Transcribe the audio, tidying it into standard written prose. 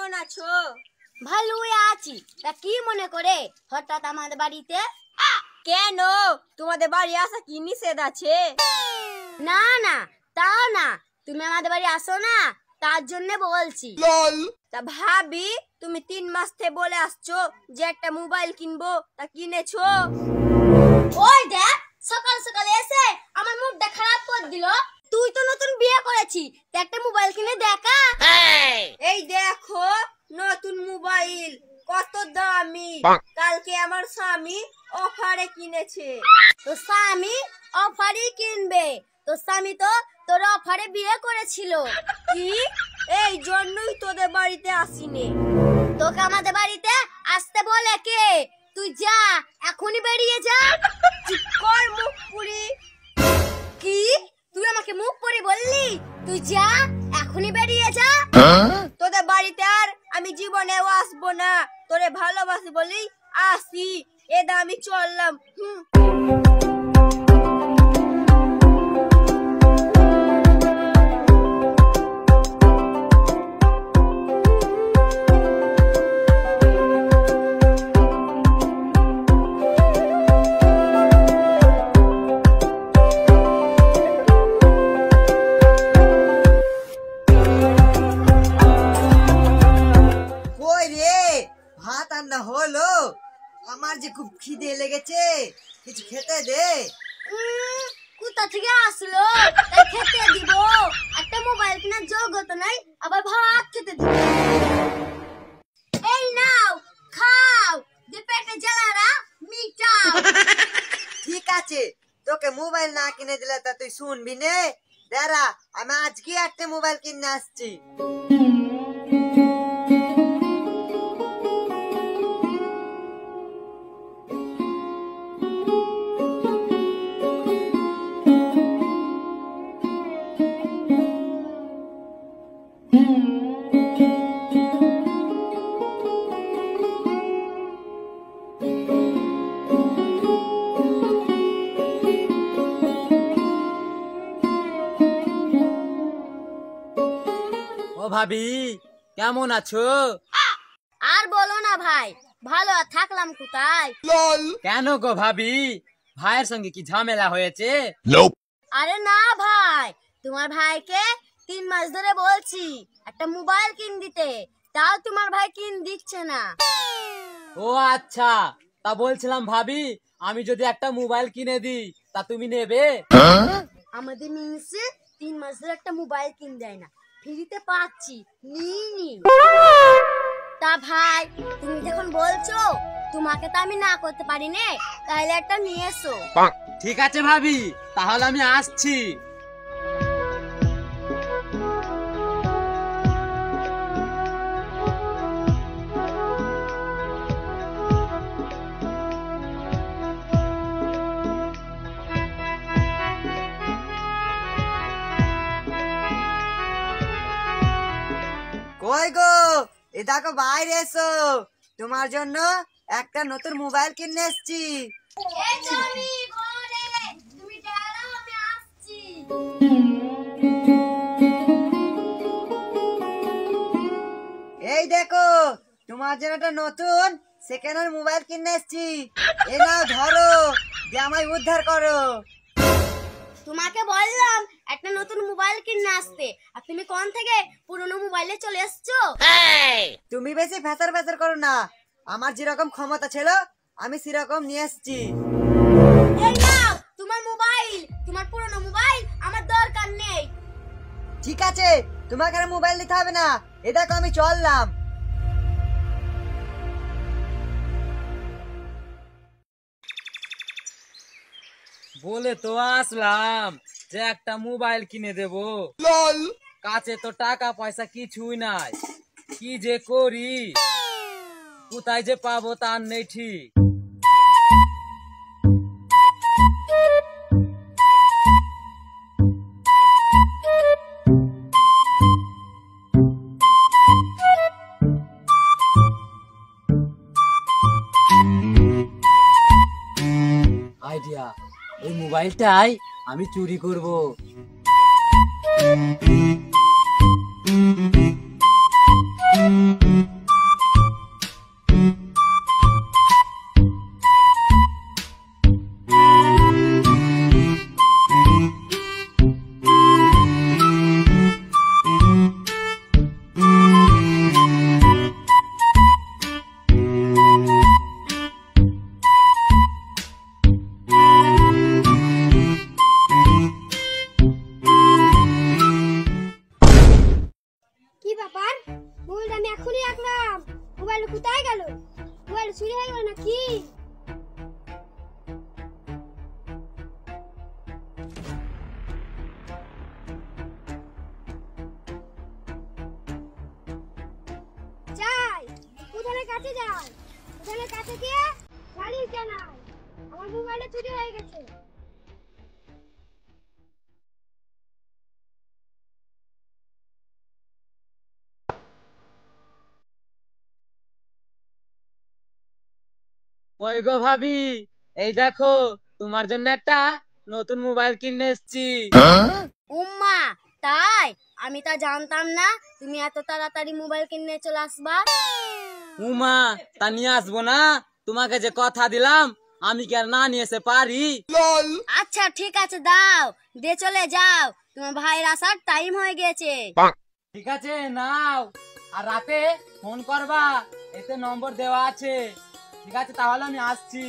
কেমন আছো? ভালোই আছি। তা কি মনে করে হঠাৎ আমাদের বাড়িতে? কেন, তোমাদের বাড়ি আসা কি নিষেধ আছে? না না, তা না, তুমি আমাদের বাড়ি আসো না, তার জন্য বলছি। তা ভাবি, তুমি 3 মাস থেকে বলে আসছো যে একটা মোবাইল কিনবো, তা কিনেছো? ওই দেখ, সকাল সকাল এসে আমার মুডটা খারাপ করে দিল। তুই তো নতুন বিয়ে করেছিস, তা একটা মোবাইল কিনে দেখা। এই দেখো নতুন মোবাইল, কত দামি। কালকে আমার স্বামী অফারে কিনেছে। তো স্বামী অফারই কিনবে? তো স্বামী তো তোর অফারে বিয়ে করেছিল। কি? এই জন্যই তোদের বাড়িতে আসিনি। তোকে আমাদের বাড়িতে আসতে বলে কে? তুই যা, এখনই বেরিয়ে যা। চুপ কর মুখ পুরি। কি? তুই আমাকে মুখ পরি বললি? তুই যা, এখনই বেরিয়ে যা। তোদের বাড়িতে আর আমি জীবনেও আসবো না। তোরে ভালোবাসি বলি আসি। এদা আমি চললাম। ভাত রান্না হলো? আমার যে খুব খিদে লেগেছে, কিছু খেতে দে। কোথা থেকে আসলো তাই খেতে দিব? একটা মোবাইল কেনার যোগ্যতা নাই, আবার ভাত খেতে দিব। এই নাও, খাও, যে পেটে জ্বালারা মিটাও। ঠিক আছে, তোকে মোবাইল না কিনে দিলে তা তুই শুনবি নে। দাঁড়া, আমি আজকে একটা মোবাইল কিনে আসছি। ও ভাবি, কেমন আছো? আর বলো না ভাই, ভালো আর থাকলাম কোথায়? কেন গো ভাবি, ভাইয়ের সঙ্গে কি ঝামেলা হয়েছে? আরে না ভাই, তোমার ভাইকে 3 মাস ধরে বলছি একটা মোবাইল কিন দিতে, তাও তোমার ভাই কিন দিচ্ছে না। ও আচ্ছা, তা বলছিলাম ভাবি, আমি যদি একটা মোবাইল কিনে দিই তা তুমি নেবে? আমাদের মিনসে 3 মাস ধরে একটা মোবাইল কিন দেয় না, ফ্রিতে পাচ্ছি, নিনি। তা ভাই, তুমি যখন বলছো, তোমাকে তো আমি না করতে পারি নে, তাহলে একটা নিয়ে এসো। ঠিক আছে ভাবি, তাহলে আমি আসছি। কই গো, এ দেখো বাইরে এসো, তোমার জন্য একটা নতুন মোবাইল কিনে এসছি। এই তো আমি ঘরে, তুমি দাঁড়াও, আমি আসছি। এই দেখো, তোমার জন্য একটা নতুন সেকেন্ড হ্যান্ড মোবাইল কিনে এসছি। এই নাও ধরো, দিয়ে আমায় উদ্ধার করো। তোমাকে বললাম একটা নতুন মোবাইল কিনে আসতে, আর তুমি কোন থেকে পুরনো মোবাইলে চলে এসছো? তুমি বেশি ফেসার ফেসার করো না, আমার যেরকম ক্ষমতা ছিল আমি সেরকম নিয়ে এসছি। এই নাও তোমার মোবাইল, তোমার পুরনো মোবাইল আমার দরকার নেই। ঠিক আছে, তোমাকে আর মোবাইল নিতে হবে না, এ দেখো আমি চললাম। বলে তো আসলাম যে একটা মোবাইল কিনে দেব, কাছে তো টাকা পয়সা কিছুই নাই, কি যে করি, কোথায় যে পাবো তার নেই ঠিক। আইডিয়া, ওই মোবাইলটাই আমি চুরি করব। মোবাইলটা আমি এখনই রাখলাম। মোবাইল কোথায় গেল? মোবাইল চুরি হয়ে গেল নাকি? যাই, উঠানের কাছে যাই। উঠানের কাছে গিয়ে নালিশ জানাই, আমার মোবাইলটা চুরি হয়ে গেছে। ওই গো ভাবি, এই দেখো তোমার জন্য একটা নতুন মোবাইল কিনে এসেছি। উম্মা, তাই? আমি তা জানতাম না তুমি এত তাড়াতাড়ি মোবাইল কিনে চলে আসবা। উমা, তা নিয়ে আসবো না? তোমাকে যে কথা দিলাম, আমি কি আর না নিয়ে এসে পারি? আচ্ছা ঠিক আছে, দাও, দিয়ে চলে যাও, তোমার ভাইয়ের আসার টাইম হয়ে গেছে। ঠিক আছে, নাও। আর রাতে ফোন করবা, এতে নম্বর দেওয়া আছে। ঠিক আছে, তাহলে আমি আসছি।